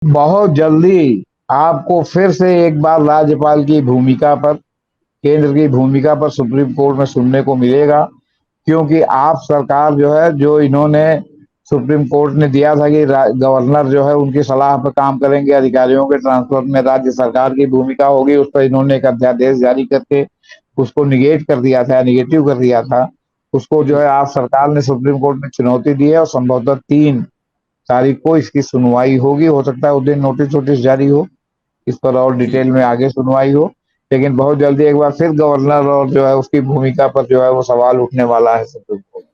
बहुत जल्दी आपको फिर से एक बार राज्यपाल की भूमिका पर, केंद्र की भूमिका पर सुप्रीम कोर्ट में सुनने को मिलेगा। क्योंकि आप सरकार जो है, जो इन्होंने सुप्रीम कोर्ट ने दिया था कि गवर्नर जो है उनकी सलाह पर काम करेंगे, अधिकारियों के ट्रांसफर में राज्य सरकार की भूमिका होगी, उस पर इन्होंने एक अध्यादेश जारी करके उसको निगेट कर दिया था, निगेटिव कर दिया था। उसको जो है आज सरकार ने सुप्रीम कोर्ट में चुनौती दी है और संभवतः 3 तारीख को इसकी सुनवाई होगी। हो सकता है उस दिन नोटिस वोटिस जारी हो, इस पर और जी। डिटेल में आगे सुनवाई हो। लेकिन बहुत जल्दी एक बार फिर गवर्नर और जो है उसकी भूमिका पर जो है वो सवाल उठने वाला है सुप्रीम कोर्ट।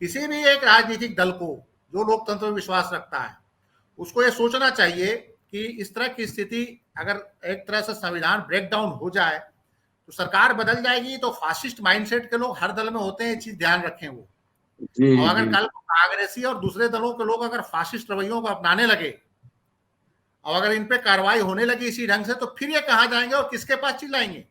किसी भी एक राजनीतिक दल को जो लोकतंत्र में विश्वास रखता है, उसको ये सोचना चाहिए कि इस तरह की स्थिति अगर एक तरह से संविधान ब्रेक डाउन हो जाए तो सरकार बदल जाएगी, तो फासिस्ट माइंडसेट के लोग हर दल में होते हैं, ये चीज ध्यान रखें वो। जी और अगर जी। कल को कांग्रेसी और दूसरे दलों के लोग अगर फासिस्ट रवैयों को अपनाने लगे और अगर इन पे कार्रवाई होने लगी इसी ढंग से, तो फिर ये कहाँ जाएंगे और किसके पास चिल्लाएंगे?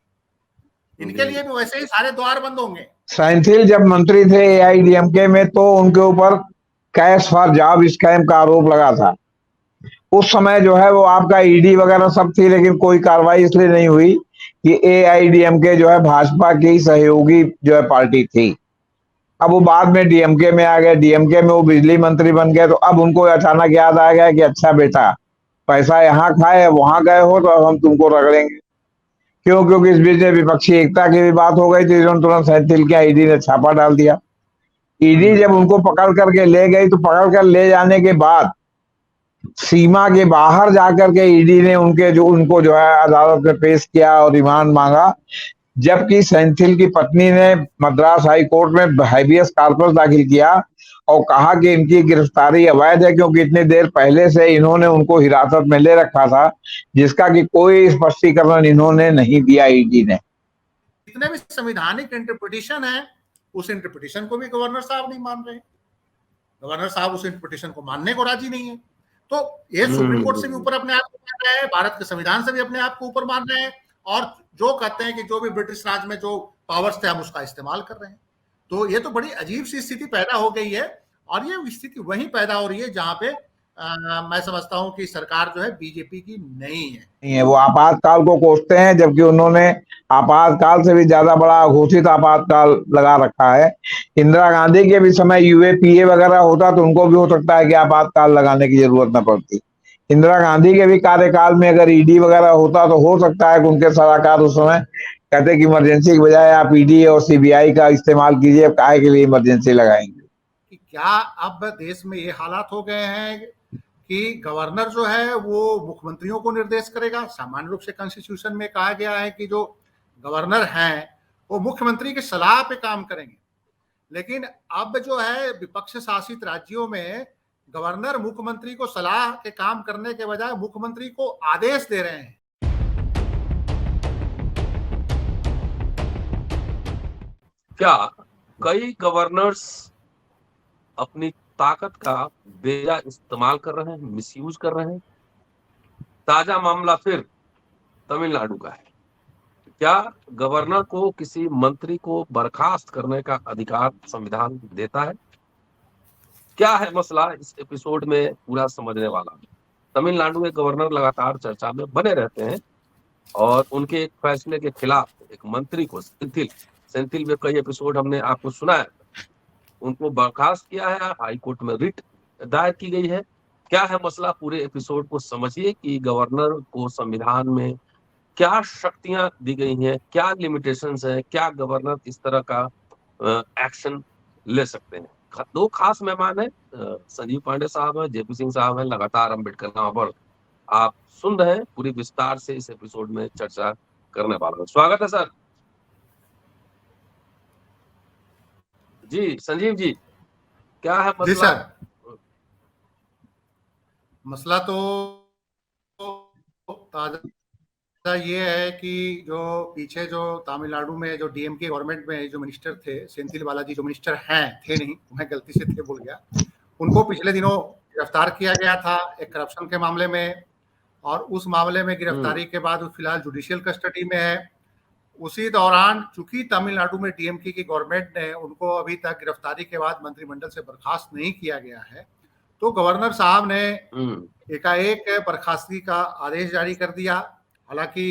इनके लिए भी वैसे ही सारे द्वार बंद होंगे। साइंथिल जब मंत्री थे एआईडीएमके में, तो उनके ऊपर कैश फॉर जॉब स्कैम का आरोप लगा था। उस समय जो है वो आपका ईडी वगैरह सब थी, लेकिन कोई कार्रवाई इसलिए नहीं हुई कि एआईडीएमके जो है भाजपा की सहयोगी जो है पार्टी थी। अब वो बाद में डीएमके में आ गए, डीएमके में वो बिजली मंत्री बन गए, तो अब उनको अचानक याद आ गया कि अच्छा बेटा, पैसा यहाँ खाए वहां गए हो तो अब हम तुमको रगड़ेंगे। क्यों? क्योंकि इस बीच में विपक्षी एकता की भी बात हो गई थी, इन्होंने तुरंत सैंथिल के ईडी ने छापा डाल दिया। ईडी जब उनको पकड़ करके ले गई, तो पकड़ कर ले जाने के बाद सीमा के बाहर जाकर के ईडी ने उनको जो है अदालत में पेश किया और रिमांड मांगा। जबकि सेंथिल की पत्नी ने मद्रास हाई कोर्ट में हैबियस कॉर्पस दाखिल किया और कहा कि इनकी गिरफ्तारी अवैध है, क्योंकि इतनी देर पहले से इन्होंने उनको हिरासत में ले रखा था, जिसका कि कोई स्पष्टीकरण इन्होंने नहीं दिया ईडी ने। जितने भी संवैधानिक इंटरप्रिटेशन है, उस इंटरप्रिटेशन को भी गवर्नर साहब नहीं मान रहे। गवर्नर साहब उस इंटरप्रिटेशन को मानने को राजी नहीं है। तो ये सुप्रीम कोर्ट से भी ऊपर अपने आप को मान रहे हैं, भारत के संविधान से भी अपने आप को ऊपर मान रहे हैं, और जो कहते हैं कि जो भी ब्रिटिश राज में जो पावर्स थे हम उसका इस्तेमाल कर रहे हैं। तो ये तो बड़ी अजीब सी स्थिति पैदा हो गई है, और ये स्थिति वहीं पैदा हो रही है जहां पे मैं समझता हूं कि सरकार जो है बीजेपी की नहीं है। नहीं है, वो आपातकाल को कोसते हैं, जबकि उन्होंने आपातकाल से भी ज्यादा बड़ा घोषित आपातकाल लगा रखा है। इंदिरा गांधी के भी समय यूएपीए वगैरह होता तो उनको भी हो सकता है कि आपातकाल लगाने की जरूरत न पड़ती। इंदिरा गांधी के भी कार्यकाल में अगर ईडी वगैरह होता तो हो सकता है कि उनके सलाहकार उस समय कहते कि इमरजेंसी की बजाय आप ईडी और सीबीआई का इस्तेमाल कीजिए, काहे के लिए इमरजेंसी लगाएंगे। कि क्या अब देश में ये हालात हो गए हैं कि गवर्नर जो है वो मुख्यमंत्रियों को निर्देश करेगा? सामान्य रूप से कॉन्स्टिट्यूशन में कहा गया है कि जो गवर्नर हैं वो मुख्यमंत्री की सलाह पे काम करेंगे, लेकिन अब जो है विपक्ष शासित राज्यों में गवर्नर मुख्यमंत्री को सलाह के काम करने के बजाय मुख्यमंत्री को आदेश दे रहे हैं। क्या कई गवर्नर्स अपनी ताकत का बेजा इस्तेमाल कर रहे हैं, मिसयूज कर रहे हैं? ताजा मामला फिर तमिलनाडु का है। क्या गवर्नर को किसी मंत्री को बर्खास्त करने का अधिकार संविधान देता है? क्या है मसला, इस एपिसोड में पूरा समझने वाला। तमिलनाडु के गवर्नर लगातार चर्चा में बने रहते हैं और उनके एक फैसले के खिलाफ एक मंत्री को सेंथिल में कई एपिसोड हमने आपको सुनाया, उनको बर्खास्त किया है, हाई कोर्ट में रिट दायर की गई है। क्या है मसला, पूरे एपिसोड को समझिए कि गवर्नर को संविधान में क्या शक्तियां दी गई हैं, क्या लिमिटेशंस हैं, क्या गवर्नर इस तरह का एक्शन ले सकते हैं। दो खास मेहमान हैं, संजीव पांडे साहब हैं, जेपी सिंह साहब हैं, लगातार अम्बेडकर नाव पर आप सुन रहे हैं, पूरी विस्तार से इस एपिसोड में चर्चा करने वाला हूं। स्वागत है सर। जी संजीव जी, क्या है जी मसला? सर, मसला तो ताजा ये है कि जो पीछे जो तमिलनाडु में जो डीएमके गवर्नमेंट में जो मिनिस्टर थे, सेंथिल बालाजी जो मिनिस्टर हैं, थे नहीं, मैं गलती से थे बोल गया, उनको पिछले दिनों गिरफ्तार किया गया था एक करप्शन के मामले में, और उस मामले में गिरफ्तारी के बाद वो फिलहाल जुडिशियल कस्टडी में है। उसी दौरान चूंकि तमिलनाडु में डीएमके की गवर्नमेंट ने उनको अभी तक गिरफ्तारी के बाद मंत्रिमंडल से बर्खास्त नहीं किया गया है, तो गवर्नर साहब ने एकाएक बर्खास्तगी का आदेश जारी कर दिया। हालांकि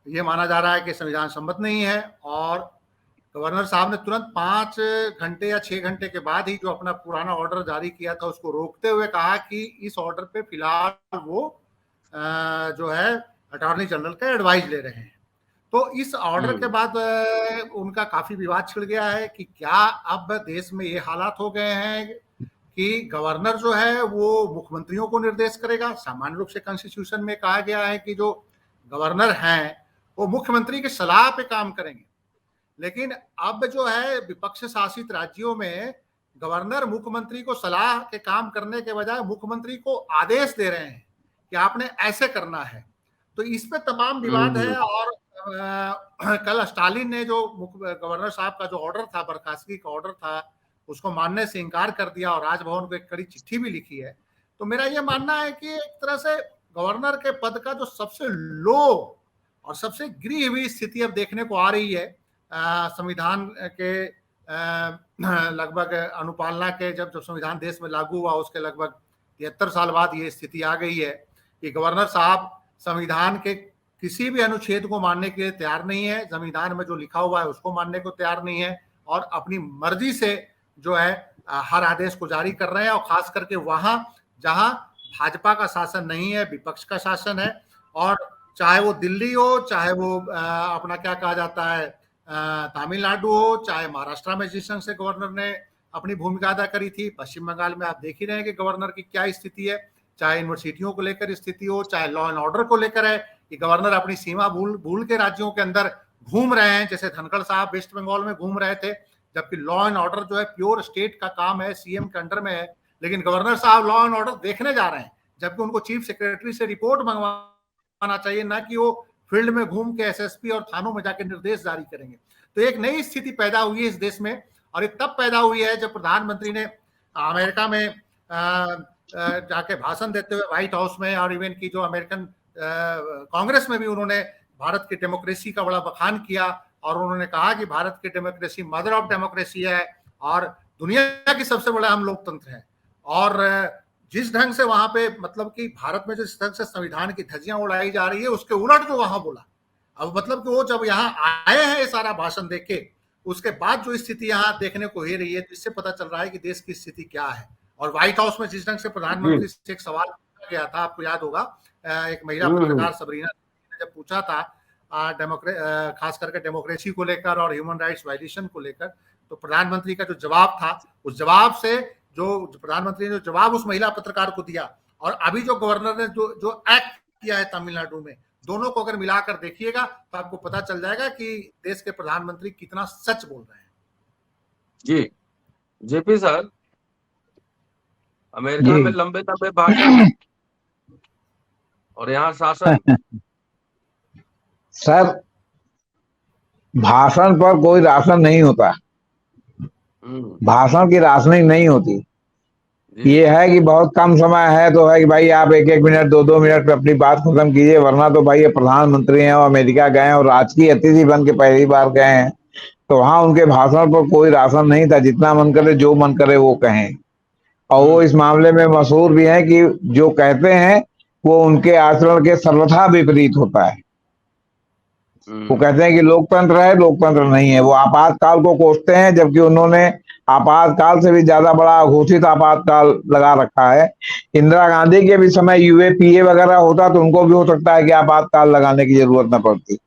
ये माना जा रहा है कि संविधान सम्मत नहीं है, और गवर्नर साहब ने तुरंत 5 घंटे या 6 घंटे के बाद ही जो अपना पुराना ऑर्डर जारी किया था उसको रोकते हुए कहा कि इस ऑर्डर पे फिलहाल वो जो है अटॉर्नी जनरल का एडवाइस ले रहे हैं। तो इस ऑर्डर के बाद उनका काफी विवाद छिड़ गया है कि क्या अब देश में ये हालात हो गए हैं कि गवर्नर जो है वो मुख्यमंत्रियों को निर्देश करेगा। सामान्य रूप से कॉन्स्टिट्यूशन में कहा गया है कि जो गवर्नर हैं वो मुख्यमंत्री की सलाह पे काम करेंगे, लेकिन अब जो है विपक्ष शासित राज्यों में गवर्नर मुख्यमंत्री को सलाह के काम करने के बजाय मुख्यमंत्री को आदेश दे रहे हैं कि आपने ऐसे करना है। तो इस पे तमाम विवाद है। और कल स्टालिन ने जो गवर्नर साहब का जो ऑर्डर था, बर्खास्तगी का ऑर्डर था, उसको मानने से इनकार कर दिया और राजभवन को एक कड़ी चिट्ठी भी लिखी है। तो मेरा ये मानना है कि एक तरह से गवर्नर के पद का जो सबसे लो और सबसे गिरी हुई स्थिति अब देखने को आ रही है, संविधान के लगभग अनुपालना के जब संविधान देश में लागू हुआ उसके लगभग 73 साल बाद ये स्थिति आ गई है कि गवर्नर साहब संविधान के किसी भी अनुच्छेद को मानने के लिए तैयार नहीं है, संविधान में जो लिखा हुआ है उसको मानने को तैयार नहीं है, और अपनी मर्जी से जो है हर आदेश को जारी कर रहे हैं। और खास करके वहां जहां भाजपा का शासन नहीं है, विपक्ष का शासन है, और चाहे वो दिल्ली हो, चाहे वो अपना क्या कहा जाता है तमिलनाडु हो, चाहे महाराष्ट्र में जिस ढंग से गवर्नर ने अपनी भूमिका अदा करी थी, पश्चिम बंगाल में आप देख ही रहे हैं कि गवर्नर की क्या स्थिति है, चाहे यूनिवर्सिटियों को लेकर स्थिति हो, चाहे लॉ एंड ऑर्डर को लेकर है कि गवर्नर अपनी सीमा भूल के राज्यों के अंदर घूम रहे हैं। जैसे धनखड़ साहब वेस्ट बंगाल में घूम रहे थे, जबकि लॉ एंड ऑर्डर जो है प्योर स्टेट का काम है, सीएम के अंडर में है, लेकिन गवर्नर साहब लॉ एंड ऑर्डर देखने जा रहे हैं, जबकि उनको चीफ सेक्रेटरी से रिपोर्ट मंगवाना चाहिए, ना कि वो फील्ड में घूम के एसएसपी और थानों में जाके निर्देश जारी करेंगे। तो एक नई स्थिति पैदा हुई है इस देश में, और ये तब पैदा हुई है जब प्रधानमंत्री ने अमेरिका में जाके भाषण देते हुए व्हाइट हाउस में, और इवन की जो अमेरिकन कांग्रेस में भी उन्होंने भारत की डेमोक्रेसी का बड़ा बखान किया, और उन्होंने कहा कि भारत की डेमोक्रेसी मदर ऑफ डेमोक्रेसी है और दुनिया की सबसे बड़ा हम लोकतंत्र है। और जिस ढंग से वहां पे मतलब कि भारत में जिस ढंग से संविधान की धज्जियां उड़ाई जा रही है, उसके उलट जो वहां बोला, अब मतलब कि वो जब यहाँ आए हैं ये सारा भाषण देख के, उसके बाद जो स्थिति यहाँ देखने को हो रही है, तो इससे पता चल रहा है कि देश की स्थिति क्या है। और व्हाइट हाउस में जिस ढंग से प्रधानमंत्री से एक सवाल पूछा गया था, आपको याद होगा, एक महिला पत्रकार सबरीना ने जब पूछा था खास करके डेमोक्रेसी को लेकर और ह्यूमन राइट्स वायलेशन को लेकर, तो प्रधानमंत्री का जो जवाब था, उस जवाब से जो प्रधानमंत्री ने जो जवाब उस महिला पत्रकार को दिया, और अभी जो गवर्नर ने जो एक्ट किया है तमिलनाडु में, दोनों को अगर मिलाकर देखिएगा तो आपको पता चल जाएगा कि देश के प्रधानमंत्री कितना सच बोल रहे हैं। जी जेपी सर, अमेरिका में लंबे लंबे भाषण और यहाँ शासन। सर, भाषण पर कोई राशन नहीं होता, भाषण की राशनिंग नहीं होती। ये है कि बहुत कम समय है तो है कि भाई आप 1-1 मिनट 2-2 मिनट पे अपनी बात खत्म कीजिए, वरना तो भाई ये प्रधानमंत्री हैं और अमेरिका गए हैं और राजकीय अतिथि बन के पहली बार गए हैं, तो वहां उनके भाषण पर कोई राशन नहीं था, जितना मन करे जो मन करे वो कहें। और वो इस मामले में मशहूर भी है कि जो कहते हैं वो उनके आचरण के सर्वथा विपरीत होता है। वो कहते हैं कि लोकतंत्र है, लोकतंत्र नहीं है। वो आपातकाल को कोसते हैं, जबकि उन्होंने आपातकाल से भी ज्यादा बड़ा घोषित आपातकाल लगा रखा है। इंदिरा गांधी के भी समय यूएपीए वगैरह होता तो उनको भी हो सकता है कि आपातकाल लगाने की जरूरत न पड़ती।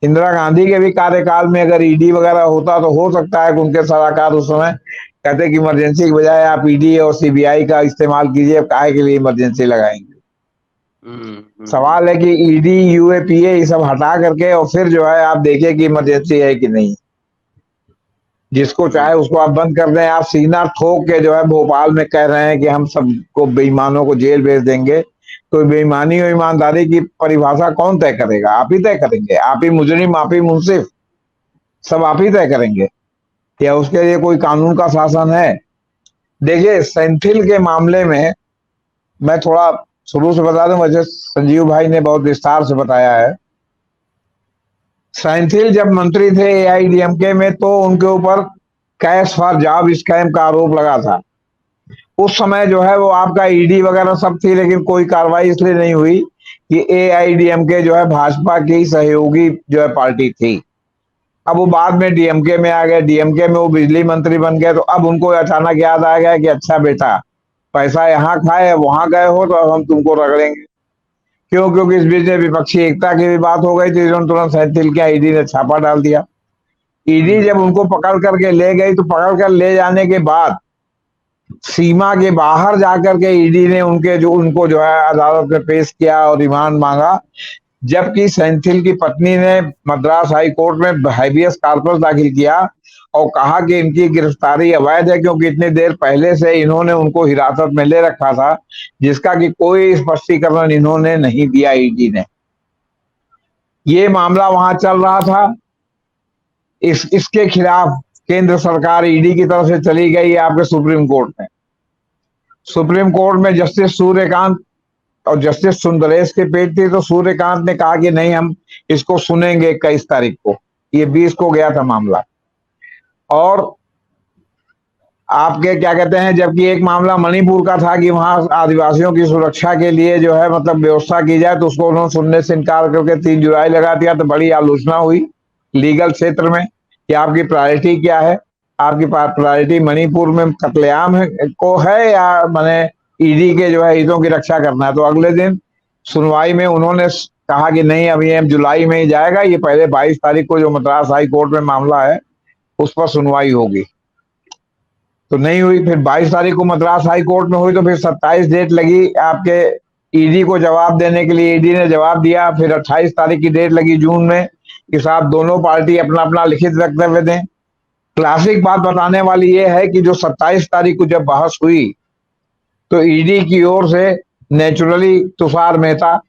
इंदिरा गांधी के भी कार्यकाल में अगर ईडी वगैरह होता तो हो सकता है कि उनके सलाहकार उस समय कहते कि इमरजेंसी के बजाय आप ईडी और सीबीआई का इस्तेमाल कीजिए, काहे के लिए इमरजेंसी लगाएंगे। सवाल है कि ईडी यूएपीए ये सब हटा करके और फिर जो है आप देखिए कि इमरजेंसी है कि नहीं। जिसको चाहे उसको आप बंद कर दें। आप सीना ठोक के जो है भोपाल में कह रहे हैं कि हम सबको बेईमानों को जेल भेज देंगे, तो बेईमानी और ईमानदारी की परिभाषा कौन तय करेगा? आप ही तय करेंगे। आप ही मुजरिम, आप ही मुंसिफ, सब आप ही तय करेंगे, या उसके लिए कोई कानून का शासन है? देखिए, सेंथिल के मामले में मैं थोड़ा शुरू से बता दूं, वैसे संजीव भाई ने बहुत विस्तार से बताया है। सेंथिल जब मंत्री थे एआईडीएमके में, तो उनके ऊपर कैश फॉर जॉब स्कैम का आरोप लगा था। उस समय जो है वो आपका ईडी वगैरह सब थी, लेकिन कोई कार्रवाई इसलिए नहीं हुई कि एआईडीएमके जो है भाजपा की सहयोगी जो है पार्टी थी। अब वो बाद में डीएमके में आ गए, डीएमके में वो बिजली मंत्री बन गए, तो अब उनको अचानक याद आ गया कि अच्छा बेटा, पैसा यहाँ खाए, वहां गए हो, तो अब हम तुमको रगड़ेंगे। क्यों? क्योंकि इस बीच में विपक्षी एकता की भी बात हो गई थी, इन्होंने तुरंत सैंथिल के ईडी ने छापा डाल दिया। ईडी जब उनको पकड़ करके ले गई, तो पकड़ कर ले जाने के बाद सीमा के बाहर जाकर के ईडी ने उनको जो है अदालत में पेश किया और रिमांड मांगा, जबकि सेंथिल की पत्नी ने मद्रास हाई कोर्ट में हैबियस कॉर्पस दाखिल किया और कहा कि इनकी गिरफ्तारी अवैध है, क्योंकि इतनी देर पहले से इन्होंने उनको हिरासत में ले रखा था, जिसका कि कोई स्पष्टीकरण इन्होंने नहीं दिया ईडी ने। ये मामला वहां चल रहा था। इसके खिलाफ केंद्र सरकार ईडी की तरफ से चली गई आपके सुप्रीम कोर्ट में। सुप्रीम कोर्ट में जस्टिस सूर्यकांत और जस्टिस सुंदरेश की पीठ थी, तो सूर्यकांत ने कहा कि नहीं, हम इसको सुनेंगे 21 तारीख को। ये 20 को गया था मामला। और आपके क्या कहते हैं, जबकि एक मामला मणिपुर का था कि वहां आदिवासियों की सुरक्षा के लिए जो है मतलब व्यवस्था की जाए, तो उसको उन्होंने सुनने से इनकार करके 3 जुलाई लगा दिया। तो बड़ी आलोचना हुई लीगल क्षेत्र में कि आपकी प्रायोरिटी क्या है, आपकी प्रायोरिटी मणिपुर में कत्लेआम को है या माने ईडी के जो है हितों की रक्षा करना है। तो अगले दिन सुनवाई में उन्होंने कहा कि नहीं, अभी ये जुलाई में ही जाएगा, ये पहले 22 तारीख को जो मद्रास हाई कोर्ट में मामला है उस पर सुनवाई होगी। तो नहीं हुई। फिर 22 तारीख को मद्रास हाई कोर्ट में हुई, तो फिर 27 डेट लगी आपके ईडी को जवाब देने के लिए। ईडी ने जवाब दिया। फिर 28 तारीख की डेट लगी जून में कि साहब दोनों पार्टी अपना अपना लिखित वक्तव्य दें। क्लासिक बात बताने वाली ये है कि जो 27 तारीख को जब बहस हुई, तो ईडी की ओर से नेचुरली तुषार मेहता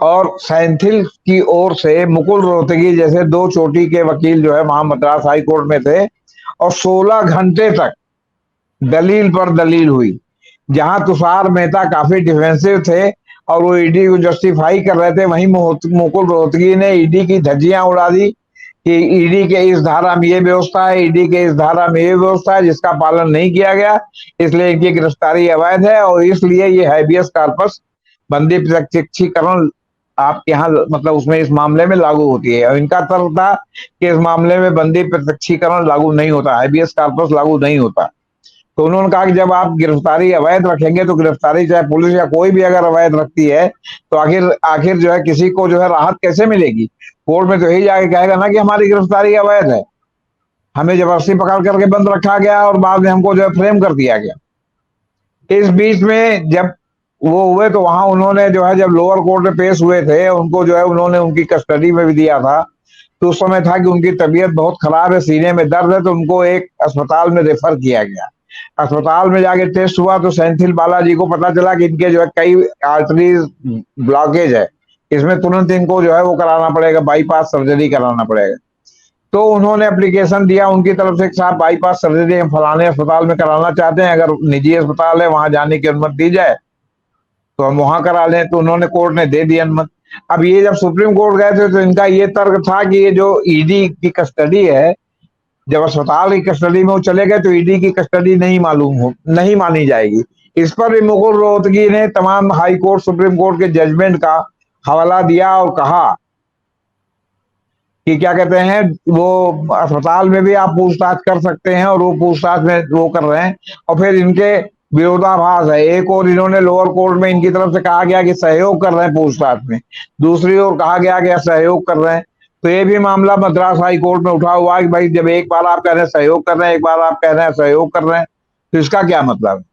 और सेंथिल की ओर से मुकुल रोहतगी जैसे 2 चोटी के वकील जो है वहां मद्रास हाई कोर्ट में थे, और 16 घंटे तक दलील पर दलील हुई। जहां तुषार मेहता काफी डिफेंसिव थे और वो ईडी को जस्टिफाई कर रहे थे, वहीं मुकुल रोहतगी ने ईडी की धज्जियां उड़ा दी कि ईडी के इस धारा में ये व्यवस्था है, ईडी के इस धारा में ये व्यवस्था है, जिसका पालन नहीं किया गया, इसलिए इनकी गिरफ्तारी अवैध है और इसलिए ये हैबियस कॉर्पस बंदी प्रत्यक्षीकरण आपके यहाँ मतलब उसमें इस मामले में लागू होती है। और इनका तर्क था कि इस मामले में बंदी प्रत्यक्षीकरण लागू नहीं होता, हैबियस कॉर्पस लागू नहीं होता। तो उन्होंने कहा कि जब आप गिरफ्तारी अवैध रखेंगे, तो गिरफ्तारी चाहे पुलिस या कोई भी अगर अवैध रखती है, तो आखिर जो है किसी को जो है राहत कैसे मिलेगी? कोर्ट में तो यही जाके कहेगा ना कि हमारी गिरफ्तारी अवैध है, हमें जबरदस्ती पकड़ करके बंद रखा गया और बाद में हमको जो है फ्रेम कर दिया गया। इस बीच में जब वो हुए, तो वहां उन्होंने जो है जब लोअर कोर्ट में पेश हुए थे, उनको जो है उन्होंने उनकी कस्टडी में भी दिया था। तो उस समय था कि उनकी तबीयत बहुत खराब है, सीने में दर्द है, तो उनको एक अस्पताल में रेफर किया गया। अस्पताल में जाके टेस्ट हुआ, तो सेंथिल बालाजी को पता चला कि इनके जो है कई आर्टरीज ब्लॉकेज है, इसमें तुरंत इनको जो है वो कराना पड़ेगा, बाईपास सर्जरी कराना पड़ेगा। तो उन्होंने एप्लीकेशन दिया उनकी तरफ से, साहब बाईपास सर्जरी हम फलाने अस्पताल में कराना चाहते हैं, अगर निजी अस्पताल है वहां जाने की अनुमति दी जाए तो हम वहां करा लें। तो उन्होंने, कोर्ट ने दे दी अनुमति। अब ये जब सुप्रीम कोर्ट गए थे, तो इनका ये तर्क था कि ये जो ईडी की कस्टडी है, जब अस्पताल की कस्टडी में वो चले गए, तो ईडी की कस्टडी नहीं मानी जाएगी। इस पर भी मुकुल रोहतगी ने तमाम हाई कोर्ट सुप्रीम कोर्ट के जजमेंट का हवाला दिया और कहा कि क्या कहते हैं, वो अस्पताल में भी आप पूछताछ कर सकते हैं, और वो पूछताछ में वो कर रहे हैं। और फिर इनके विरोधाभास है, एक और इन्होंने लोअर कोर्ट में इनकी तरफ से कहा गया कि सहयोग कर रहे हैं पूछताछ में, दूसरी ओर कहा गया कि सहयोग कर रहे हैं। तो ये भी मामला मद्रास हाई कोर्ट में उठा हुआ है कि भाई जब एक बार आप कह रहे हैं सहयोग कर रहे हैं, एक बार आप कह रहे हैं सहयोग कर रहे हैं, तो इसका क्या मतलब है?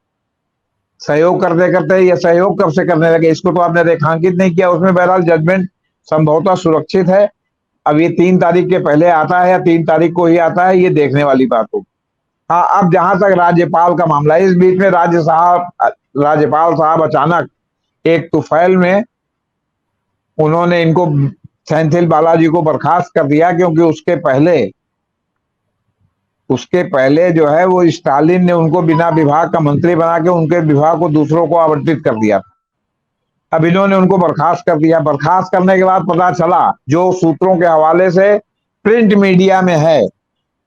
सहयोग करते करते ये सहयोग कब से करने लगे? इसको तो आपने रेखांकित नहीं किया उसमें। बहरहाल जजमेंट संभवतः सुरक्षित है। अब ये 3 तारीख के पहले आता है या 3 तारीख को ही आता है, ये देखने वाली बात होगी। हाँ, अब जहां तक राज्यपाल का मामला है, इस बीच में राज्यपाल साहब अचानक एक तुफैल में उन्होंने इनको सेंथिल बालाजी को बर्खास्त कर दिया, क्योंकि उसके पहले जो है वो स्टालिन ने उनको बिना विभाग का मंत्री बना के उनके विभाग को दूसरों को आवंटित कर दिया। अब इन्होंने उनको बर्खास्त कर दिया। बर्खास्त करने के बाद पता चला, जो सूत्रों के हवाले से प्रिंट मीडिया में है,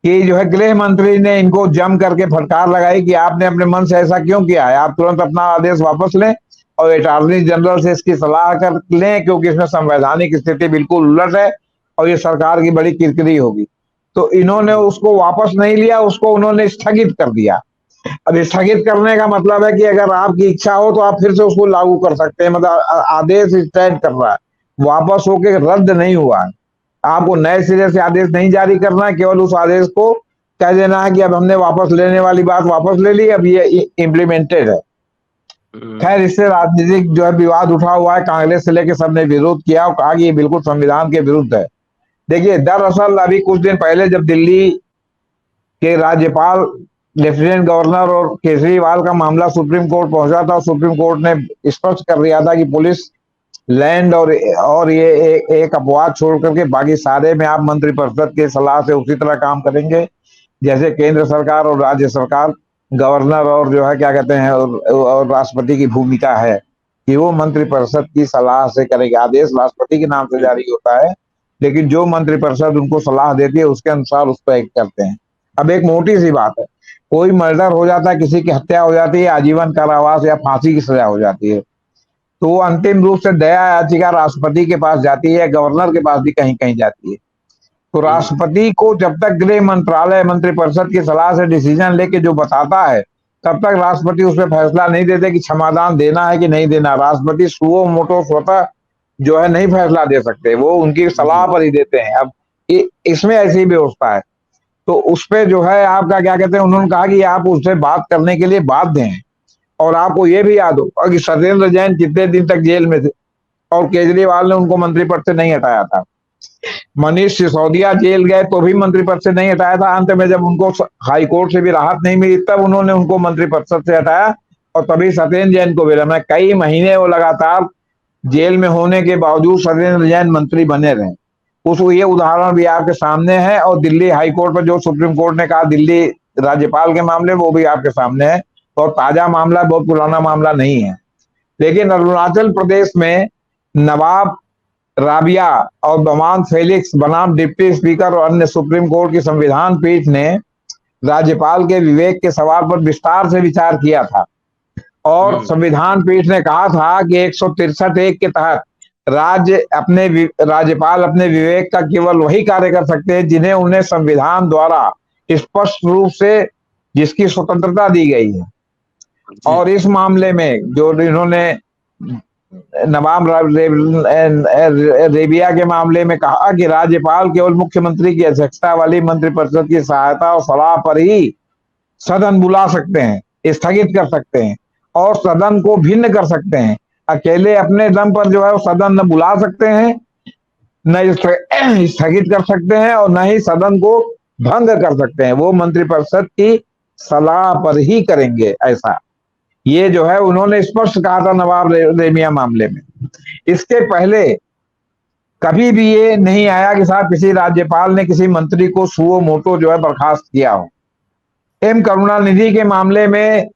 कि जो है गृह मंत्री ने इनको जम करके फटकार लगाई कि आपने अपने मन से ऐसा क्यों किया है, आप तुरंत अपना आदेश वापस लें और अटॉर्नी जनरल से इसकी सलाह कर लें, क्योंकि इसमें संवैधानिक स्थिति बिल्कुल उलट है और ये सरकार की बड़ी किरकिरी होगी। तो इन्होंने उसको वापस नहीं लिया, उसको उन्होंने स्थगित कर दिया। अब स्थगित करने का मतलब है कि अगर आपकी इच्छा हो तो आप फिर से उसको लागू कर सकते हैं, मतलब आदेश स्टैंड कर रहा है, वापस होके रद्द नहीं हुआ है। आपको नए सिरे से आदेश नहीं जारी करना है, केवल उस आदेश को कह देना है कि अब हमने वापस लेने वाली बात वापस ले ली, अब ये इम्प्लीमेंटेड है। खैर, इससे राजनीतिक जो है विवाद उठा हुआ है, कांग्रेस से लेकर सबने विरोध किया और कहा कि ये बिल्कुल संविधान के विरुद्ध है। देखिए, दरअसल अभी कुछ दिन पहले जब दिल्ली के राज्यपाल, लेफ्टिनेंट गवर्नर और केजरीवाल का मामला सुप्रीम कोर्ट पहुंचा था, सुप्रीम कोर्ट ने स्पष्ट कर दिया था कि पुलिस, लैंड और ये एक अपवाद छोड़ करके बाकी सारे में आप मंत्रिपरिषद के सलाह से उसी तरह काम करेंगे जैसे केंद्र सरकार और राज्य सरकार, गवर्नर और जो है क्या कहते हैं और राष्ट्रपति की भूमिका है कि वो मंत्रिपरिषद की सलाह से करेंगे। आदेश राष्ट्रपति के नाम से जारी होता है, लेकिन जो मंत्रिपरिषद उनको सलाह देती है उसके अनुसार उस पर एक्ट करते हैं। अब एक मोटी सी बात है, कोई मर्डर हो जाता है, किसी की हत्या हो जाती है, आजीवन कारावास या फांसी की सजा हो जाती है, तो वो अंतिम रूप से दया याचिका राष्ट्रपति के पास जाती है, गवर्नर के पास भी कहीं कहीं जाती है। तो राष्ट्रपति को जब तक गृह मंत्रालय मंत्रिपरिषद की सलाह से डिसीजन लेके जो बताता है, तब तक राष्ट्रपति उस पर फैसला नहीं देते कि क्षमादान देना है कि नहीं देना। राष्ट्रपति सुओ मोटो स्वतः जो है नहीं फैसला दे सकते, वो उनकी सलाह पर ही देते हैं। अब इसमें ऐसी व्यवस्था है, तो उस पर जो है आपका क्या कहते हैं, उन्होंने कहा कि आप उससे बात करने के लिए बाध्य हैं। और आपको ये भी याद हो कि सत्येंद्र जैन कितने दिन तक जेल में थे और केजरीवाल ने उनको मंत्री पद से नहीं हटाया था। मनीष सिसोदिया जेल गए तो भी मंत्री पद से नहीं हटाया था। अंत में जब उनको हाई कोर्ट से भी राहत नहीं मिली तब उन्होंने उनको मंत्री परिषद से हटाया और तभी सत्येंद्र जैन को मिला। मैं कई महीने वो लगातार जेल में होने के बावजूद सत्येंद्र जैन मंत्री बने रहे। उसको ये उदाहरण भी आपके सामने है और दिल्ली हाई कोर्ट पर जो सुप्रीम कोर्ट ने कहा दिल्ली राज्यपाल के मामले वो भी आपके सामने है। और ताजा मामला, बहुत पुराना मामला नहीं है। लेकिन अरुणाचल प्रदेश में नवाब राबिया और बमान फेलिक्स बनाम डिप्टी स्पीकर और अन्य सुप्रीम कोर्ट की संविधान पीठ ने राज्यपाल के विवेक के सवाल पर विस्तार से विचार किया था और संविधान पीठ ने कहा था कि 163(1) के तहत राज्यपाल अपने विवेक का केवल वही कार्य कर सकते हैं जिन्हें उन्हें संविधान द्वारा स्पष्ट रूप से जिसकी स्वतंत्रता दी गई है। और इस मामले में जो इन्होंने नवाब रेबिया के मामले में कहा कि राज्यपाल केवल मुख्यमंत्री की अध्यक्षता वाली मंत्रिपरिषद की सहायता और सलाह पर ही सदन बुला सकते हैं, स्थगित कर सकते हैं और सदन को भिन्न कर सकते हैं। अकेले अपने दम पर जो है वो सदन न बुला सकते हैं, न स्थगित कर सकते हैं और न ही सदन को भंग कर सकते हैं। वो मंत्रिपरिषद की सलाह पर ही करेंगे ऐसा। ये जो है उन्होंने स्पष्ट कहा था नवाब रेबिया मामले में। इसके पहले कभी भी ये नहीं आया कि साहब किसी राज्यपाल ने किसी मंत्री को सुओ मोटो जो है बर्खास्त किया हो। एम करुणानिधि के मामले में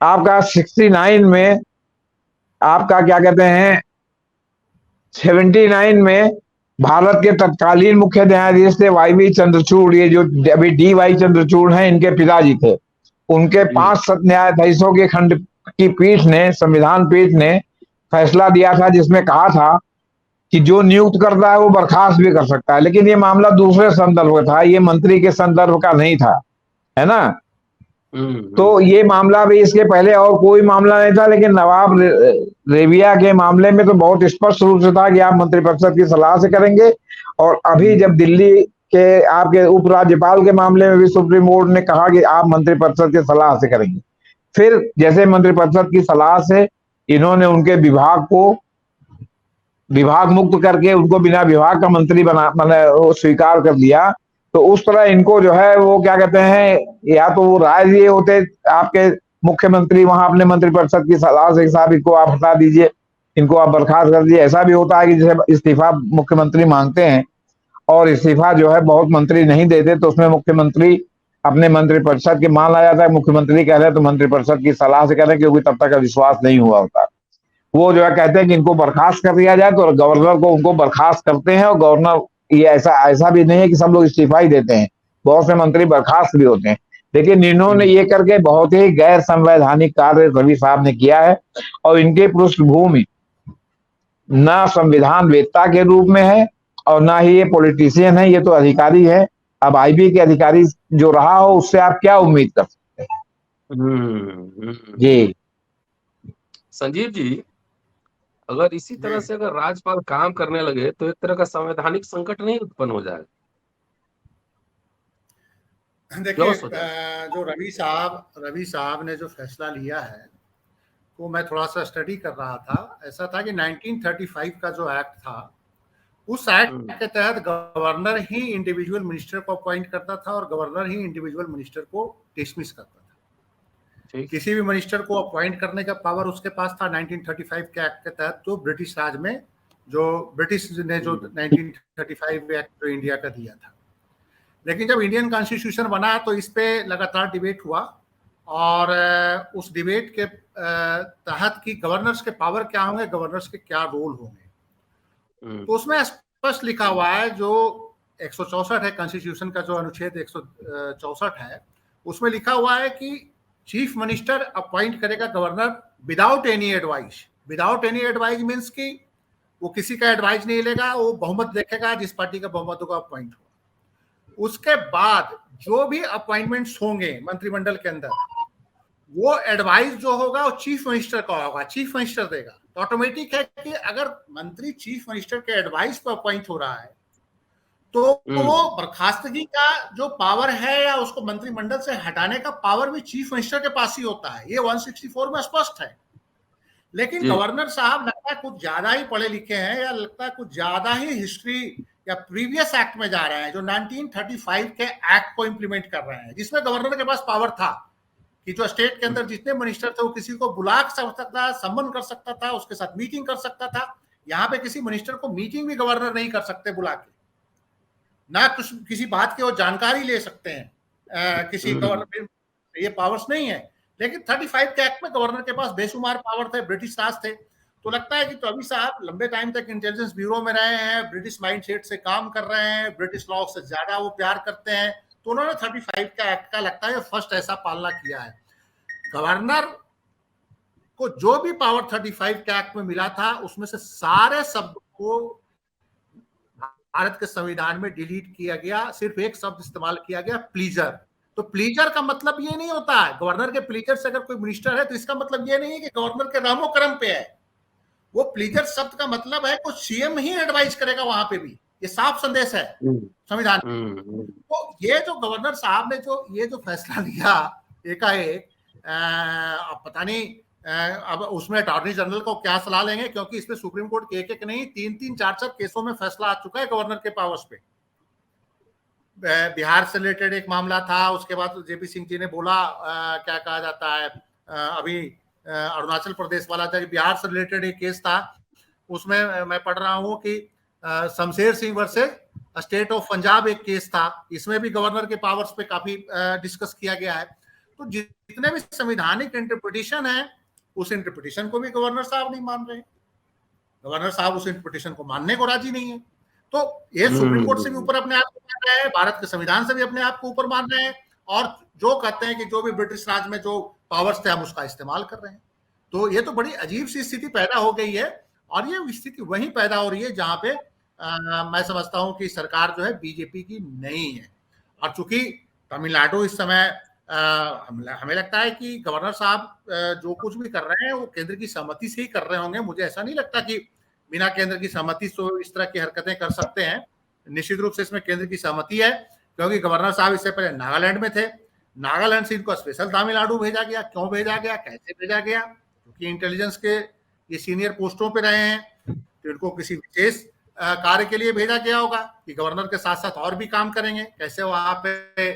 आपका 69 में आपका क्या कहते हैं 79 में भारत के तत्कालीन मुख्य न्यायाधीश थे वाई चंद्रचूड़, ये जो अभी डी.वाई. चंद्रचूड़ हैं इनके पिताजी थे। उनके 5 न्यायाधीशों के खंड की पीठ ने, संविधान पीठ ने फैसला दिया था जिसमें कहा था कि जो नियुक्त करता है वो बर्खास्त भी कर सकता है। लेकिन ये मामला दूसरे संदर्भ का था, ये मंत्री के संदर्भ का नहीं था, है ना। तो ये मामला भी इसके पहले और कोई मामला नहीं था। लेकिन नवाब रेबिया के मामले में तो बहुत स्पष्ट रूप से था कि आप मंत्रिपरिषद की सलाह से करेंगे। और अभी जब दिल्ली के आपके उपराज्यपाल के मामले में भी सुप्रीम कोर्ट ने कहा कि आप मंत्रिपरिषद की सलाह से करेंगे। फिर जैसे मंत्रिपरिषद की सलाह से इन्होंने उनके विभाग को विभाग मुक्त करके उनको बिना विभाग का मंत्री मैंने स्वीकार कर लिया, तो उस तरह इनको जो है वो क्या कहते हैं, या तो वो राय दिए होते आपके मुख्यमंत्री वहां अपने मंत्रिपरिषद की सलाह से, साहब इनको आप हटा दीजिए, इनको आप बर्खास्त कर दीजिए। ऐसा भी होता है कि जैसे इस्तीफा मुख्यमंत्री मांगते हैं और इस्तीफा जो है बहुत मंत्री नहीं देते, तो उसमें मुख्यमंत्री अपने मंत्रिपरिषद के मान लाया जाता है। मुख्यमंत्री कह रहे तो मंत्रिपरिषद की सलाह से कह रहे क्योंकि तब तक का विश्वास नहीं हुआ होता। वो जो है कहते हैं कि इनको बर्खास्त कर दिया जाए, तो गवर्नर को उनको बर्खास्त करते हैं। और गवर्नर ये ऐसा भी नहीं है कि सब लोग इस्तीफा ही देते हैं, बहुत से मंत्री बर्खास्त भी होते हैं, लेकिन इन्होंने ये करके बहुत ही गैर संवैधानिक कार्य रवि साहब ने किया है। और इनके पृष्ठभूमि ना संविधान वेत्ता के रूप में है और ना ही ये पॉलिटिशियन है, ये तो अधिकारी है। अब आईबी के अधिकारी जो रहा हो उससे आप क्या उम्मीद कर सकते हैं? जी संजीव जी, अगर इसी तरह से अगर राज्यपाल काम करने लगे तो एक तरह का संवैधानिक संकट नहीं उत्पन्न हो जाएगा? देखिए, जो रवि साहब ने जो फैसला लिया है वो मैं थोड़ा सा स्टडी कर रहा था। ऐसा था कि 1935 का जो एक्ट था, उस एक्ट के तहत गवर्नर ही इंडिविजुअल मिनिस्टर को अपॉइंट करता था और गवर्नर ही इंडिविजुअल मिनिस्टर को डिसमिस करता था। किसी भी मिनिस्टर को अपॉइंट करने का पावर उसके पास था 1935 के एक्ट के तहत, जो ब्रिटिश राज में जो ब्रिटिश ने जो 1935 एक्ट जो इंडिया का दिया था। लेकिन जब इंडियन कॉन्स्टिट्यूशन बना तो इस पे लगातार डिबेट हुआ और उस डिबेट के तहत कि गवर्नर्स के पावर क्या होंगे, गवर्नर्स के क्या रोल होंगे। तो उसमें स्पष्ट लिखा हुआ है, जो 164 है कॉन्स्टिट्यूशन का, जो अनुच्छेद 164 है, उसमें लिखा हुआ है कि चीफ मिनिस्टर अपॉइंट करेगा governor without any advice. Without any advice means कि वो किसी का एडवाइस नहीं लेगा, वो बहुमत देखेगा, जिस पार्टी का बहुमत होगा अपॉइंट होगा। उसके बाद जो भी अपॉइंटमेंट्स होंगे मंत्रिमंडल के अंदर, वो एडवाइस जो होगा वो चीफ मिनिस्टर का होगा, चीफ मिनिस्टर देगा। तो ऑटोमेटिक है कि अगर मंत्री चीफ मिनिस्टर के एडवाइस पर अपॉइंट हो रहा है तो वो बर्खास्तगी का जो पावर है या उसको मंत्रिमंडल से हटाने का पावर भी चीफ मिनिस्टर के पास ही होता है। ये 164 में स्पष्ट है। लेकिन गवर्नर साहब लगता है कुछ ज्यादा ही पढ़े लिखे हैं, या लगता है कुछ ज्यादा ही हिस्ट्री या प्रीवियस एक्ट में जा रहे हैं, जो 1935 के एक्ट को इंप्लीमेंट कर रहे हैं, जिसमें गवर्नर के पास पावर था कि जो स्टेट के अंदर जितने मिनिस्टर थे वो किसी को बुला सकता था, सम्मन कर सकता था, उसके साथ मीटिंग कर सकता था। यहाँ पे किसी मिनिस्टर को मीटिंग भी गवर्नर नहीं कर सकते बुला के, ना कुछ किसी बात की वो जानकारी ले सकते हैं किसी गवर्नर, ये पावर्स नहीं है। लेकिन 35 के एक्ट में गवर्नर के पास बेशुमार पावर थे, ब्रिटिश राज थे। तो लगता है कि तो अभी साहब लंबे टाइम तक इंटेलिजेंस ब्यूरो में रहे हैं, ब्रिटिश माइंडसेट से काम कर रहे हैं, ब्रिटिश लॉ से ज्यादा वो प्यार करते हैं, तो उन्होंने 35 का एक्ट का लगता है फर्स्ट ऐसा पालना किया है। गवर्नर को जो भी पावर 35 के एक्ट में मिला था उसमें से सारे शब्द को भारत के संविधान में डिलीट किया गया, सिर्फ एक शब्द इस्तेमाल किया गया, प्लीजर। तो प्लीजर का मतलब ये नहीं होता है गवर्नर के प्लीजर से अगर कोई मिनिस्टर है तो इसका मतलब ये नहीं है कि गवर्नर के रहमो करम पे है। वो प्लीजर शब्द का मतलब है कुछ सीएम ही एडवाइस करेगा वहां पे भी, ये साफ संदेश है संविधान। तो ये जो गवर्नर साहब ने जो ये जो फैसला लिया एकाएक, अब पता नहीं अब उसमें अटॉर्नी जनरल को क्या सलाह लेंगे, क्योंकि इसमें सुप्रीम कोर्ट के एक नहीं 3-3, 4-4 केसों में फैसला आ चुका है गवर्नर के पावर्स पे। बिहार से रिलेटेड एक मामला था, उसके बाद जेपी सिंह जी ने बोला क्या कहा जाता है, अभी अरुणाचल प्रदेश वाला था, बिहार से रिलेटेड एक केस था, उसमें मैं पढ़ रहा हूँ कि Shamsher Singh versus state of Punjab एक केस था, इसमें भी गवर्नर के पावर्स पे काफी डिस्कस किया गया है। तो जितने भी संवैधानिक इंटरप्रिटेशन है उस इंटरप्रिटेशन को भी गवर्नर साहब नहीं मान रहे, गवर्नर साहब उस इंटरप्रिटेशन को मानने को राजी नहीं है। तो ये सुप्रीम कोर्ट से भी ऊपर अपने आप को मान रहे हैं, भारत के संविधान से भी अपने आप को ऊपर मान रहे हैं, और जो कहते हैं कि जो भी ब्रिटिश राज में जो पावर्स थे हम उसका इस्तेमाल कर रहे हैं। तो ये तो बड़ी अजीब सी स्थिति पैदा हो गई है, और ये स्थिति वहीं पैदा हो रही है जहां पे मैं समझता हूं कि सरकार जो है बीजेपी की नहीं है। और चूंकि तमिलनाडु इस समय हमें लगता है कि गवर्नर साहब जो कुछ भी कर रहे हैं वो केंद्र की सहमति से ही कर रहे होंगे। मुझे ऐसा नहीं लगता कि बिना केंद्र की सहमति से इस तरह की हरकतें कर सकते हैं। निश्चित रूप से इसमें केंद्र की सहमति है, क्योंकि गवर्नर साहब इससे पहले नागालैंड में थे, नागालैंड से इनको स्पेशल तमिलनाडु भेजा गया। क्यों भेजा गया, कैसे भेजा गया? क्योंकि इंटेलिजेंस के ये सीनियर पोस्टों पे रहे हैं, तो इनको किसी विशेष कार्य के लिए भेजा गया होगा कि गवर्नर के साथ साथ और भी काम करेंगे, कैसे वहां पे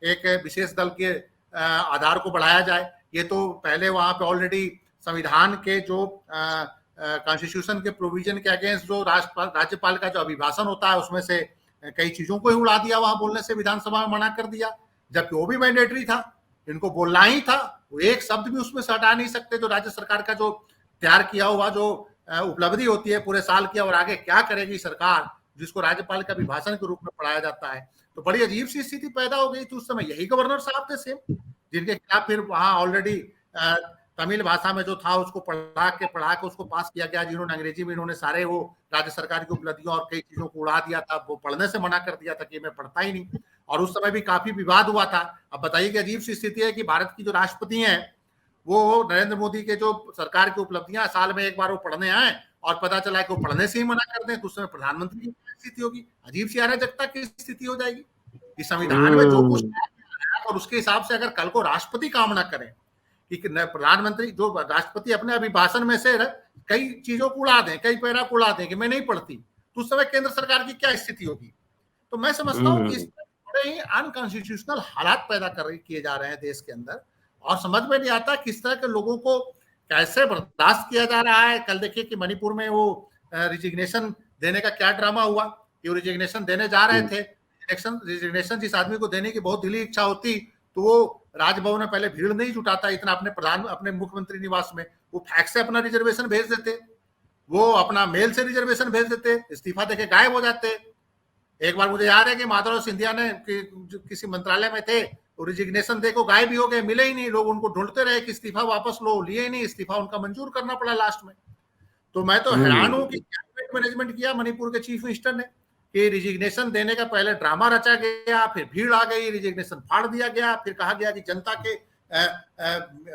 एक विशेष दल के आधार को बढ़ाया जाए। ये तो पहले वहां पे ऑलरेडी संविधान के जो कॉन्स्टिट्यूशन के प्रोविजन के अगेंस्ट जो राज्यपाल का जो अभिभाषण होता है उसमें से कई चीजों को ही उड़ा दिया, वहां बोलने से विधानसभा में मना कर दिया, जबकि वो भी मैंडेटरी था, इनको बोलना ही था। वो एक शब्द भी उसमें से हटा नहीं सकते। जो राज्य सरकार का जो तैयार किया हुआ जो उपलब्धि होती है पूरे साल की और आगे क्या करेगी सरकार, जिसको राज्यपाल का अभिभाषण के रूप में पढ़ाया जाता है। तो बड़ी अजीब सी स्थिति पैदा हो गई थी उस समय। यही गवर्नर साहब थे सेम, जिनके खिलाफ फिर वहां ऑलरेडी तमिल भाषा में जो था उसको पढ़ा के उसको पास किया गया, जिन्होंने अंग्रेजी में इन्होंने सारे वो राज्य सरकार की उपलब्धियों और कई चीजों को उड़ा दिया था, वो पढ़ने से मना कर दिया था कि मैं पढ़ता ही नहीं, और उस समय भी काफी विवाद हुआ था। अब बताइए कि अजीब सी स्थिति है कि भारत की जो राष्ट्रपति हैं वो नरेंद्र मोदी के जो सरकार की उपलब्धियां साल में एक बार वो पढ़ने आए और पता चला कि वो पढ़ने से ही मना कर दें, तो उस समय प्रधानमंत्री की स्थिति होगी, अजीब सी अराजकता की स्थिति हो जाएगी। कि संविधान में जो कुछ और उसके हिसाब से अगर कल को राष्ट्रपति काम ना करें कि प्रधानमंत्री जो राष्ट्रपति अपने अभिभाषण में से कई चीजों को उड़ा दें, कई पैरा को उड़ा दें कि मैं नहीं पढ़ती, तो उस समय केंद्र सरकार की क्या स्थिति होगी। तो मैं समझता हूँ कि इस बड़े ही अनकॉन्स्टिट्यूशनल हालात पैदा किए जा रहे हैं देश के अंदर, और समझ में नहीं आता किस तरह के लोगों को कैसे बर्दाश्त किया जा रहा है। कल देखिए कि मणिपुर में वो रिजिग्नेशन देने का क्या ड्रामा हुआ कि वो रिजिग्नेशन देने जा रहे थे। रिजिग्नेशन जिस आदमी को देने की बहुत दिली इच्छा होती तो वो राजभवन में पहले भीड़ नहीं जुटाता इतना अपने मुख्यमंत्री निवास में, वो फैक्स से अपना रिजर्वेशन भेज देते, वो अपना मेल से रिजर्वेशन भेज देते, इस्तीफा देके गायब हो जाते। एक बार मुझे याद है कि माधव सिंधिया ने किसी मंत्रालय में थे, वो रिजिग्नेशन देखो गायब ही हो गए, मिले ही नहीं, लोग उनको ढूंढते रहे कि इस्तीफा वापस लो, लिए ही नहीं, इस्तीफा उनका मंजूर करना पड़ा लास्ट में। तो मैं तो हैरान हूं कि कैबिनेट मैनेजमेंट किया मणिपुर के चीफ मिनिस्टर ने कि रिजिग्नेशन देने का पहले ड्रामा रचा गया, फिर भीड़ आ गई, रिजिग्नेशन फाड़ दिया गया, फिर कहा गया कि जनता के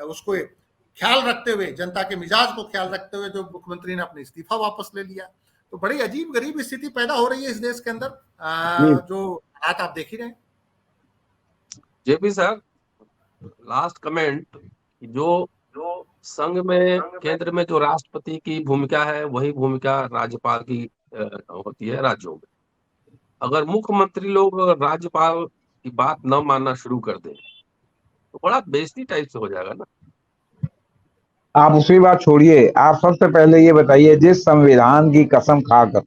उसको ख्याल रखते हुए, जनता के मिजाज को ख्याल रखते हुए जो मुख्यमंत्री ने अपने इस्तीफा वापस ले लिया। तो बड़ी अजीब गरीब स्थिति पैदा हो रही है इस देश के अंदर, जो हालात आप देख ही रहे हैं। जेपी सर, लास्ट कमेंट, जो संघ में केंद्र में जो राष्ट्रपति की भूमिका है वही भूमिका राज्यपाल की होती है राज्यों में। अगर मुख्यमंत्री लोग राज्यपाल की बात न मानना शुरू कर दें तो बड़ा बेइज्जती टाइप से हो जाएगा ना। आप उसी बात छोड़िए, आप सबसे पहले ये बताइए, जिस संविधान की कसम खाकर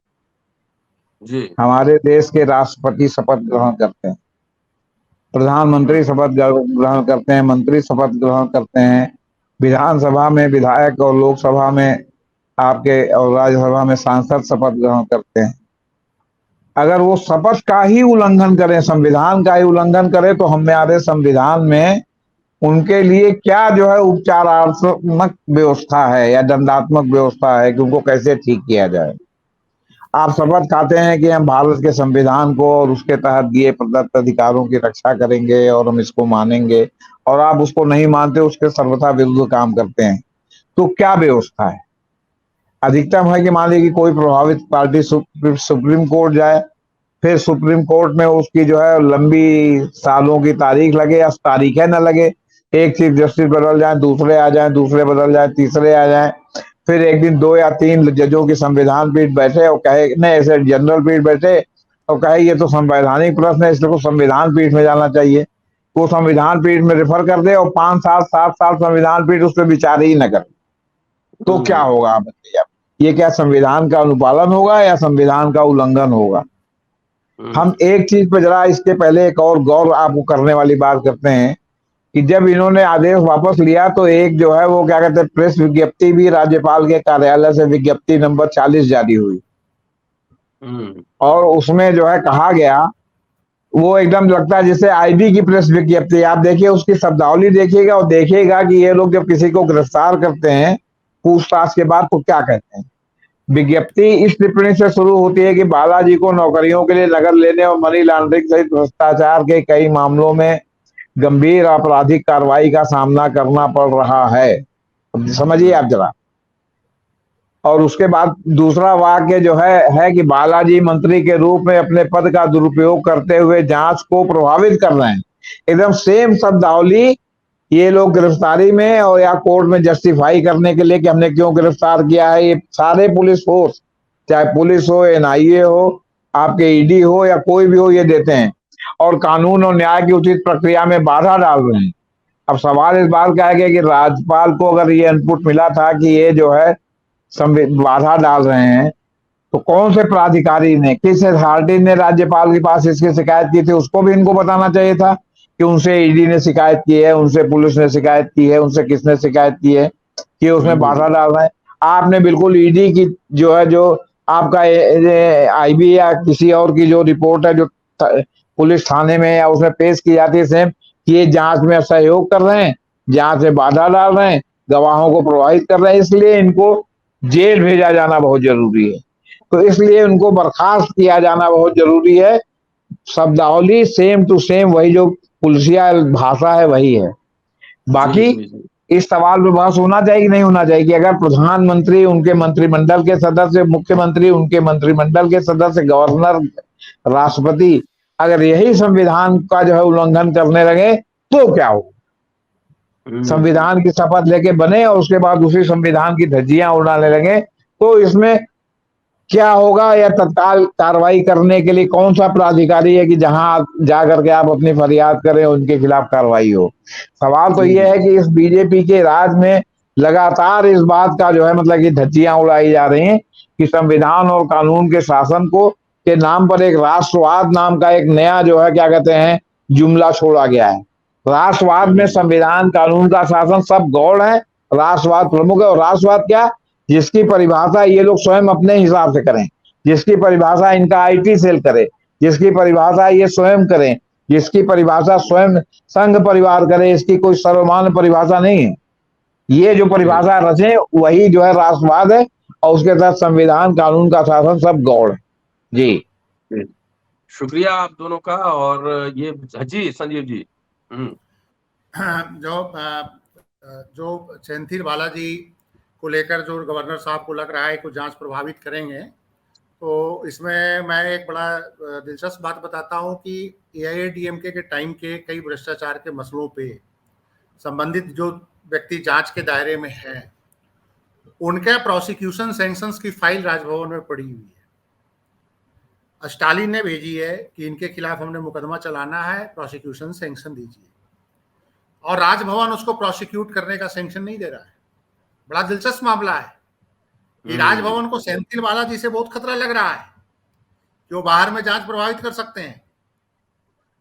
जी हमारे देश के राष्ट्रपति शपथ ग्रहण करते हैं, प्रधानमंत्री शपथ ग्रहण करते हैं, मंत्री शपथ ग्रहण करते हैं, विधानसभा में विधायक और लोकसभा में आपके और राज्यसभा में सांसद शपथ ग्रहण करते हैं, अगर वो शपथ का ही उल्लंघन करें, संविधान का ही उल्लंघन करें, तो हमारे संविधान में उनके लिए क्या जो है उपचारात्मक व्यवस्था है या दंडात्मक व्यवस्था है कि उनको कैसे ठीक किया जाए। आप शपथ खाते हैं कि हम भारत के संविधान को और उसके तहत दिए प्रदत्त अधिकारों की रक्षा करेंगे और हम इसको मानेंगे, और आप उसको नहीं मानते, उसके सर्वथा विरुद्ध काम करते हैं, तो क्या व्यवस्था है। अधिकतम है कि मान लीजिए कि कोई प्रभावित पार्टी सुप्रीम कोर्ट जाए, फिर सुप्रीम कोर्ट में उसकी जो है लंबी सालों की तारीख लगे या तारीख है न लगे, एक चीफ जस्टिस बदल जाए, दूसरे आ जाए, दूसरे बदल जाए, तीसरे आ जाए, फिर एक दिन 2 या 3 जजों की संविधान पीठ बैठे और कहे, नहीं ऐसे जनरल पीठ बैठे और कहे ये तो संवैधानिक प्रश्न है, इसलिए संविधान पीठ में जाना चाहिए। वो संविधान पीठ में रेफर कर दे और 5 साल 7 साल संविधान पीठ उस पर विचार ही न करे, तो क्या होगा आप बताइए। ये क्या संविधान का अनुपालन होगा या संविधान का उल्लंघन होगा। हम एक चीज पर जरा इसके पहले एक और गौर आपको करने वाली बात करते हैं कि जब इन्होंने आदेश वापस लिया तो एक जो है वो क्या कहते हैं प्रेस विज्ञप्ति भी राज्यपाल के कार्यालय से विज्ञप्ति नंबर 40 जारी हुई, और उसमें जो है कहा गया, वो एकदम लगता है जैसे आईबी की प्रेस विज्ञप्ति। आप देखिए उसकी शब्दावली देखिएगा और देखिएगा कि ये लोग जब किसी को गिरफ्तार करते हैं पूछताछ के बाद तो क्या कहते हैं। विज्ञप्ति इस टिप्पणी से शुरू होती है कि बालाजी को नौकरियों के लिए नगर लेने और मनी लॉन्ड्रिंग सहित भ्रष्टाचार के कई मामलों में गंभीर आपराधिक कार्रवाई का सामना करना पड़ रहा है। अब समझिए आप जरा। और उसके बाद दूसरा वाक्य जो है कि बालाजी मंत्री के रूप में अपने पद का दुरुपयोग करते हुए जांच को प्रभावित कर रहे हैं। एकदम सेम शब्दावली ये लोग गिरफ्तारी में और या कोर्ट में जस्टिफाई करने के लिए कि हमने क्यों गिरफ्तार किया है, ये सारे पुलिस फोर्स, चाहे पुलिस हो, एनआईए हो, आपके ईडी हो या कोई भी हो, ये देते हैं और कानून और न्याय की उचित प्रक्रिया में बाधा डाल रहे हैं। अब सवाल इस बात का है कि राज्यपाल को अगर ये इनपुट मिला था कि ये जो है बाधा डाल रहे हैं, तो कौन से प्राधिकारी ने, किस अथॉरिटी ने राज्यपाल के पास इसकी शिकायत की थी, उसको भी इनको बताना चाहिए था कि उनसे ईडी ने शिकायत की है, उनसे पुलिस ने शिकायत की है, उनसे किसने शिकायत की है कि उसमें बाधा डाल रहे हैं। आपने बिल्कुल ईडी की जो है जो आपका आईबी या किसी और की जो रिपोर्ट है, जो पुलिस थाने में या उसमें पेश की जाती है, सेम कि ये जांच में सहयोग कर रहे हैं, जांच में बाधा डाल रहे हैं, गवाहों को प्रभावित कर रहे हैं, इसलिए इनको जेल भेजा जाना बहुत जरूरी है। तो इसलिए उनको बर्खास्त किया जाना बहुत जरूरी है। शब्दावली सेम टू सेम वही जो पुलिसिया भाषा है वही है। बाकी इस सवाल पे बहस होना चाहिए कि नहीं होना चाहिए कि अगर प्रधानमंत्री, उनके मंत्रिमंडल के सदस्य, मुख्यमंत्री, उनके मंत्रिमंडल के सदस्य, गवर्नर, राष्ट्रपति अगर यही संविधान का जो है उल्लंघन करने लगे तो क्या हो? संविधान की शपथ लेके बने और उसके बाद उसी संविधान की धज्जियां उड़ाने लगे तो इसमें क्या होगा? या तत्काल कार्रवाई करने के लिए कौन सा प्राधिकारी है कि जहां जाकर के आप अपनी फरियाद करें, उनके खिलाफ कार्रवाई हो? सवाल तो यह है कि इस बीजेपी के राज में लगातार इस बात का जो है मतलब कि धज्जियां उड़ाई जा रही हैं कि संविधान और कानून के शासन को के नाम पर एक राष्ट्रवाद नाम का एक नया जो है क्या कहते हैं जुमला छोड़ा गया है। राष्ट्रवाद में संविधान, कानून का शासन सब गौड़ है, राष्ट्रवाद प्रमुख है। और राष्ट्रवाद क्या? जिसकी परिभाषा ये लोग स्वयं अपने हिसाब से करें, जिसकी परिभाषा इनका आईटी सेल करे, जिसकी परिभाषा ये स्वयं करें, जिसकी परिभाषा स्वयं संघ परिवार करे, इसकी कोई सर्वमान्य परिभाषा नहीं है। ये जो परिभाषा रचे वही जो है राष्ट्रवाद है और उसके साथ संविधान, कानून का शासन सब गौड़। जी शुक्रिया आप दोनों का। और ये जी संजीव जी, जो सेंथिल बालाजी को लेकर जो गवर्नर साहब को लग रहा है कि जांच प्रभावित करेंगे, तो इसमें मैं एक बड़ा दिलचस्प बात बताता हूं कि एआईएडीएमके के टाइम के कई भ्रष्टाचार के मसलों पे संबंधित जो व्यक्ति जांच के दायरे में है, उनके प्रोसिक्यूशन सैंक्शंस की फाइल राजभवन में पड़ी हुई है। स्टालिन ने भेजी है कि इनके खिलाफ हमने मुकदमा चलाना है, प्रोसिक्यूशन सैंक्शन दीजिए, और राजभवन उसको प्रोसिक्यूट करने का सैंक्शन नहीं दे रहा है। बड़ा दिलचस्प मामला है कि राजभवन को सेंथिल बालाजी से बहुत खतरा लग रहा है कि वो बाहर में जांच प्रभावित कर सकते हैं,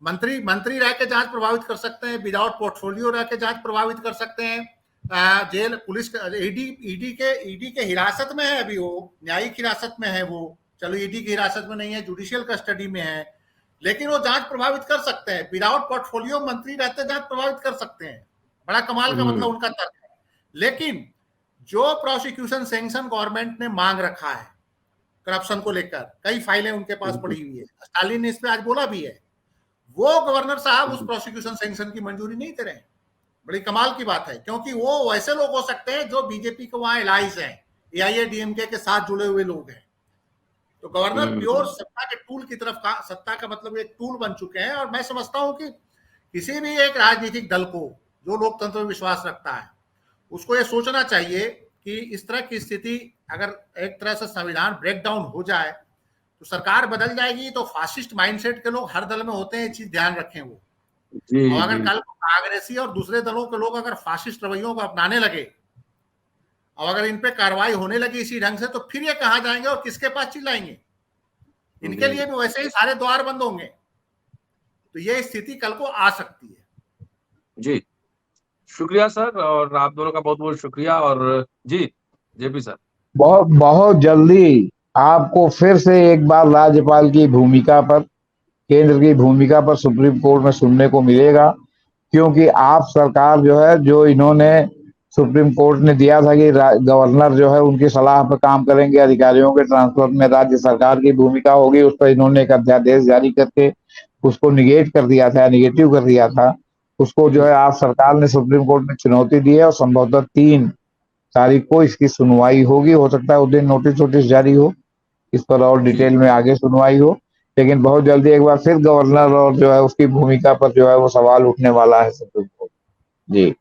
मंत्री रह के जांच प्रभावित कर सकते हैं, विदाउट पोर्टफोलियो रह के जांच प्रभावित कर सकते हैं, जेल पुलिस ईडी के हिरासत में है, अभी वो न्यायिक हिरासत में है, वो चलो ईडी की हिरासत में नहीं है, जुडिशियल कस्टडी में है, लेकिन वो जांच प्रभावित कर सकते हैं। विदाउट पोर्टफोलियो मंत्री रहते जांच प्रभावित कर सकते हैं। बड़ा कमाल का मतलब उनका तर्क है। लेकिन जो प्रोसिक्यूशन सैंक्शन गवर्नमेंट ने मांग रखा है करप्शन को लेकर, कई फाइलें उनके पास पड़ी हुई है, स्टालिन ने इस पे आज बोला भी है, वो गवर्नर साहब उस प्रोसिक्यूशन सैंक्शन की मंजूरी नहीं दे रहे हैं। बड़ी कमाल की बात है, क्योंकि वो वैसे लोग हो सकते हैं जो बीजेपी के वहां एलाइज हैं, एआईएडीएमके के साथ जुड़े हुए लोग हैं। तो गवर्नर प्योर सत्ता के टूल की तरफ का, सत्ता का मतलब एक टूल बन चुके हैं। और मैं समझता हूं कि किसी भी एक राजनीतिक दल को जो लोकतंत्र में विश्वास रखता है, उसको ये सोचना चाहिए कि इस तरह की स्थिति अगर एक तरह से संविधान ब्रेकडाउन हो जाए तो सरकार बदल जाएगी। तो फासिस्ट माइंडसेट के लोग हर दल में होते हैं, चीज ध्यान रखें वो। और अगर कल कांग्रेसी और दूसरे दलों के लोग अगर फासिस्ट रवैयों को अपनाने लगे और अगर इन पे कार्रवाई होने लगी इसी ढंग से, तो फिर ये कहां जाएंगे और किसके पास चिल्लाएंगे? इनके लिए भी वैसे ही सारे द्वार बंद होंगे। तो ये स्थिति कल को आ सकती है। जी शुक्रिया सर, और आप दोनों का बहुत बहुत शुक्रिया। और जी जेपी सर, बहुत बहुत जल्दी आपको फिर से एक बार राज्यपाल की भूमिका पर, केंद्र की भूमिका पर सुप्रीम कोर्ट में सुनने को मिलेगा, क्योंकि आप सरकार जो है, जो इन्होंने सुप्रीम कोर्ट ने दिया था कि गवर्नर जो है उनकी सलाह पर काम करेंगे, अधिकारियों के ट्रांसफर में राज्य सरकार की भूमिका होगी, उस पर इन्होंने एक अध्यादेश जारी करके उसको निगेट कर दिया था, निगेटिव कर दिया था। उसको जो है आज सरकार ने सुप्रीम कोर्ट में चुनौती दी है और संभवतः 3 तारीख को इसकी सुनवाई होगी। हो सकता है उस दिन नोटिस जारी हो, इस पर और डिटेल में आगे सुनवाई हो, लेकिन बहुत जल्दी एक बार फिर गवर्नर और जो है उसकी भूमिका पर जो है वो सवाल उठने वाला है सुप्रीम कोर्ट। जी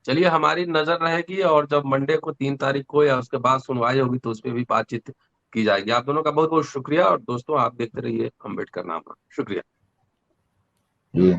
चलिए हमारी नजर रहेगी, और जब मंडे को 3 तारीख को या उसके बाद सुनवाई होगी तो उस पर भी बातचीत की जाएगी। आप दोनों का बहुत बहुत शुक्रिया। और दोस्तों आप देखते रहिए अम्बेडकर नामा। शुक्रिया। जी।